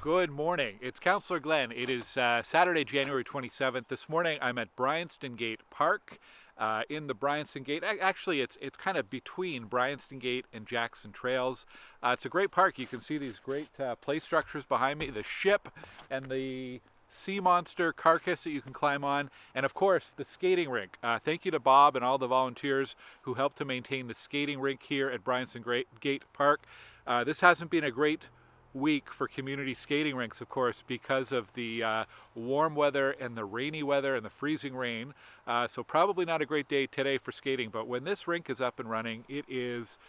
Good morning. It's Councillor Glen. It is Saturday, January 27th. This morning I'm at Bryanston Gate Park in the Bryanston Gate. Actually, it's kind of between Bryanston Gate and Jackson Trails. It's a great park. You can see these great play structures behind me, the ship and the sea monster carcass that you can climb on, and of course the skating rink. Thank you to Bob and all the volunteers who helped to maintain the skating rink here at Bryanston Gate Park. This hasn't been a great week for community skating rinks, of course, because of the warm weather and the rainy weather and the freezing rain. So probably not a great day today for skating, but when this rink is up and running, it is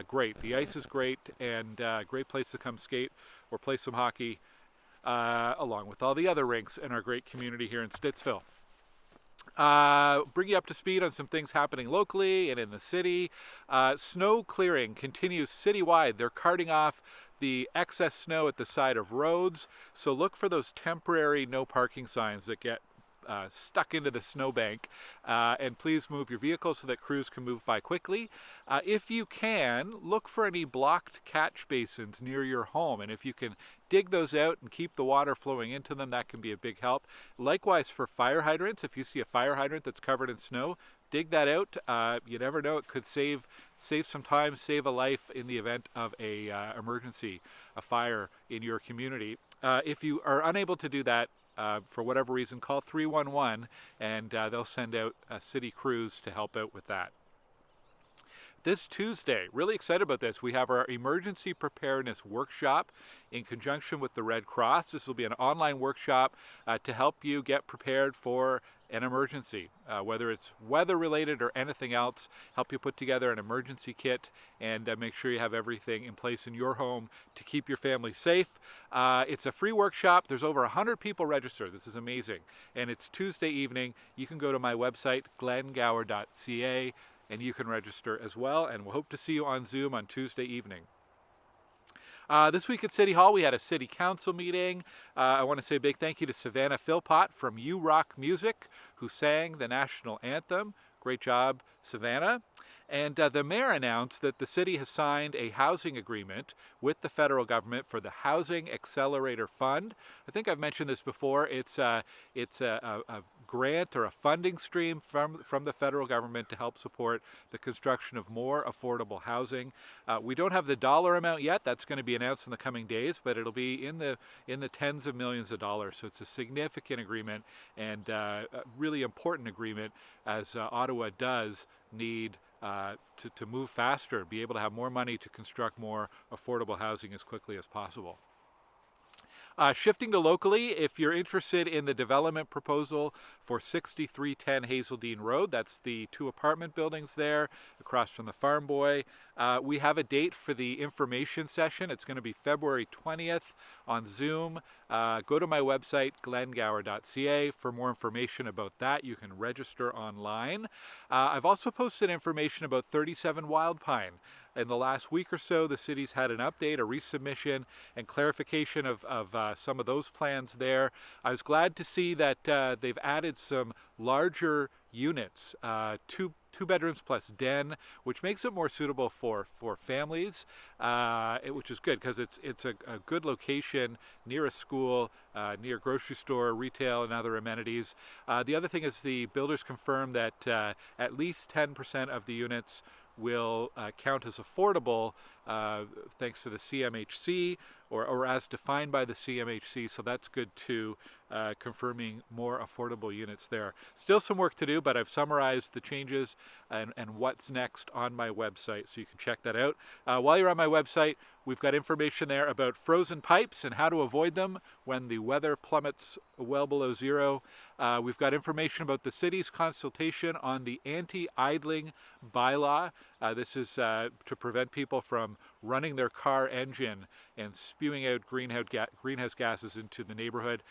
great. The ice is great, and great place to come skate or play some hockey, along with all the other rinks in our great community here in Stittsville. Bring you up to speed on some things happening locally and in the city. Snow clearing continues citywide. They're carting off the excess snow at the side of roads, so look for those temporary no parking signs that get stuck into the snowbank, and please move your vehicle so that crews can move by quickly. If you can, look for any blocked catch basins near your home, and if you can dig those out and keep the water flowing into them, that can be a big help. Likewise for fire hydrants, if you see a fire hydrant that's covered in snow, dig that out. You never know, it could save some time, save a life in the event of a emergency, a fire in your community. If you are unable to do that, for whatever reason, call 311 and they'll send out city crews to help out with that. This Tuesday, really excited about this, we have our Emergency Preparedness Workshop in conjunction with the Red Cross. This will be an online workshop to help you get prepared for an emergency, whether it's weather related or anything else. Help you put together an emergency kit and make sure you have everything in place in your home to keep your family safe. It's a free workshop. There's over 100 people registered. This is amazing. And it's Tuesday evening. You can go to my website, glengower.ca, and you can register as well. And we'll hope to see you on Zoom on Tuesday evening. This week at City Hall, we had a City Council meeting. I want to say a big thank you to Savannah Philpott from You Rock Music, who sang the national anthem. Great job, Savannah. And the mayor announced that the city has signed a housing agreement with the federal government for the Housing Accelerator Fund. I think I've mentioned this before. It's a grant or a funding stream from the federal government to help support the construction of more affordable housing. We don't have the dollar amount yet. That's going to be announced in the coming days, but it'll be in the tens of millions of dollars. So it's a significant agreement and a really important agreement, as Ottawa does need to move faster, be able to have more money to construct more affordable housing as quickly as possible. Shifting to locally, if you're interested in the development proposal for 6310 Hazeldean Road, that's the 2 apartment buildings there across from the Farm Boy, we have a date for the information session. It's going to be February 20th on Zoom. Go to my website, glengower.ca, for more information about that. You can register online. I've also posted information about 37 Wildpine. In the last week or so, the city's had an update, a resubmission, and clarification of some of those plans there. I was glad to see that they've added some larger units, two bedrooms plus den, which makes it more suitable for families, which is good because it's a good location near a school, near a grocery store, retail, and other amenities. The other thing is the builders confirmed that at least 10% of the units will count as affordable thanks to the CMHC or as defined by the CMHC, so that's good too, confirming more affordable units there. Still some work to do, but I've summarized the changes and what's next on my website, so you can check that out. While you're on my website, we've got information there about frozen pipes and how to avoid them when the weather plummets well below zero. We've got information about the city's consultation on the anti-idling bylaw. This is to prevent people from running their car engine and spewing out greenhouse gases into the neighborhood.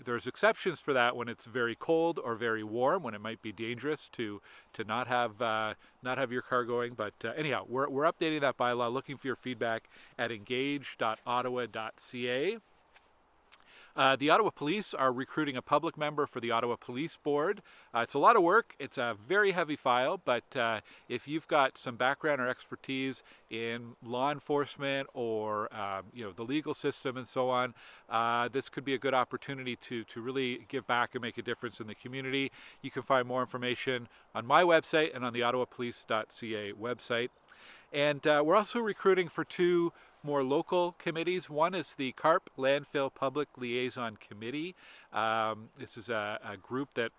There's exceptions for that when it's very cold or very warm, when it might be dangerous to not have your car going. But anyhow, we're updating that bylaw. Looking for your feedback at engage.ottawa.ca. The Ottawa Police are recruiting a public member for the Ottawa Police Board. It's a lot of work. It's a very heavy file, but if you've got some background or expertise in law enforcement or the legal system and so on, this could be a good opportunity to really give back and make a difference in the community. You can find more information on my website and on the ottawapolice.ca website. And we're also recruiting for 2 more local committees. One is the Carp Landfill Public Liaison Committee. This is a group that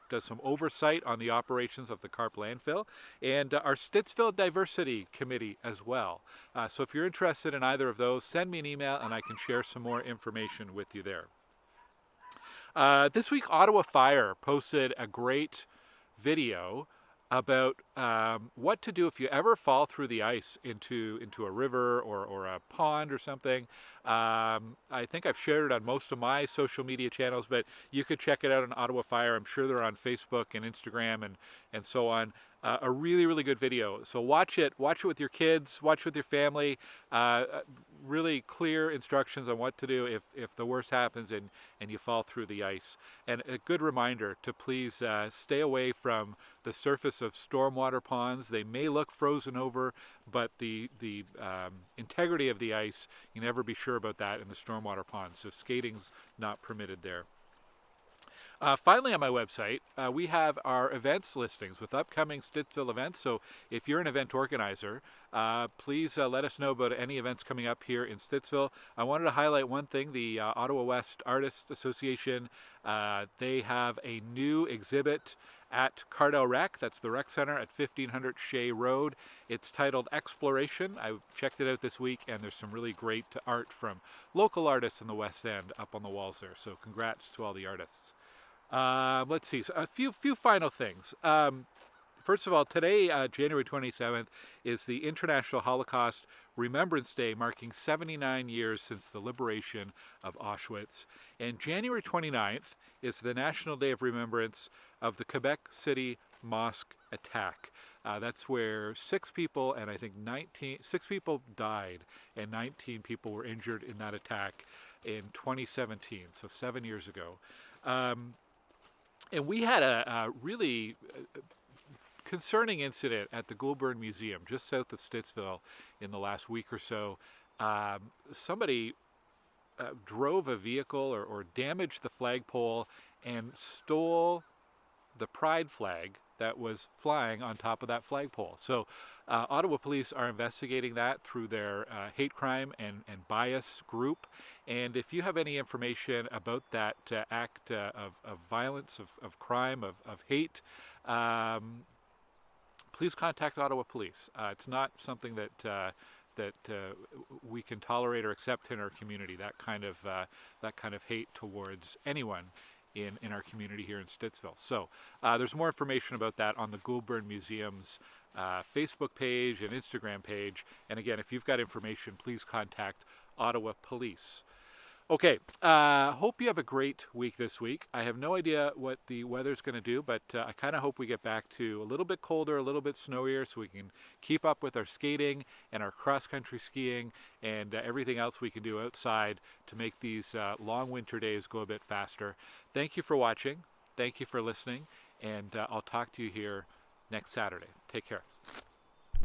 does some oversight on the operations of the Carp landfill, and our Stittsville Diversity Committee as well. So if you're interested in either of those, send me an email and I can share some more information with you there. This week, Ottawa Fire posted a great video about what to do if you ever fall through the ice into a river or a pond or something. I think I've shared it on most of my social media channels, but you could check it out on Ottawa Fire. I'm sure they're on Facebook and Instagram and so on. A really, really good video. So watch it with your kids, watch it with your family. Really clear instructions on what to do if the worst happens and you fall through the ice. And a good reminder to please stay away from the surface of stormwater ponds. They may look frozen over, but the integrity of the ice, you never be sure about that in the stormwater ponds. So skating's not permitted there. Finally, on my website, we have our events listings with upcoming Stittsville events. So if you're an event organizer, please let us know about any events coming up here in Stittsville. I wanted to highlight one thing, the Ottawa West Artists Association. They have a new exhibit at Cardell Rec, that's the rec center at 1500 Shea Road. It's titled Exploration. I checked it out this week, and there's some really great art from local artists in the West End up on the walls there. So congrats to all the artists. Let's see, so a few final things. First of all, today, January 27th, is the International Holocaust Remembrance Day, marking 79 years since the liberation of Auschwitz. And January 29th is the National Day of Remembrance of the Quebec City Mosque attack. That's where 6 people and I think 6 people died and 19 people were injured in that attack in 2017, so 7 years ago. And we had a really concerning incident at the Gonn Museum just south of Stittsville in the last week or so. Somebody drove a vehicle or damaged the flagpole and stole the pride flag that was flying on top of that flagpole. So Ottawa Police are investigating that through their hate crime and bias group. And if you have any information about that act of violence, of crime, of hate, please contact Ottawa Police. It's not something that we can tolerate or accept in our community. That kind of hate towards anyone in our community here in Stittsville. So there's more information about that on the Gonn Museum's Facebook page and Instagram page. And again, if you've got information, please contact Ottawa Police. Okay, hope you have a great week this week. I have no idea what the weather's going to do, but I kind of hope we get back to a little bit colder, a little bit snowier, so we can keep up with our skating and our cross-country skiing and everything else we can do outside to make these long winter days go a bit faster. Thank you for watching. Thank you for listening, and I'll talk to you here next Saturday. Take care.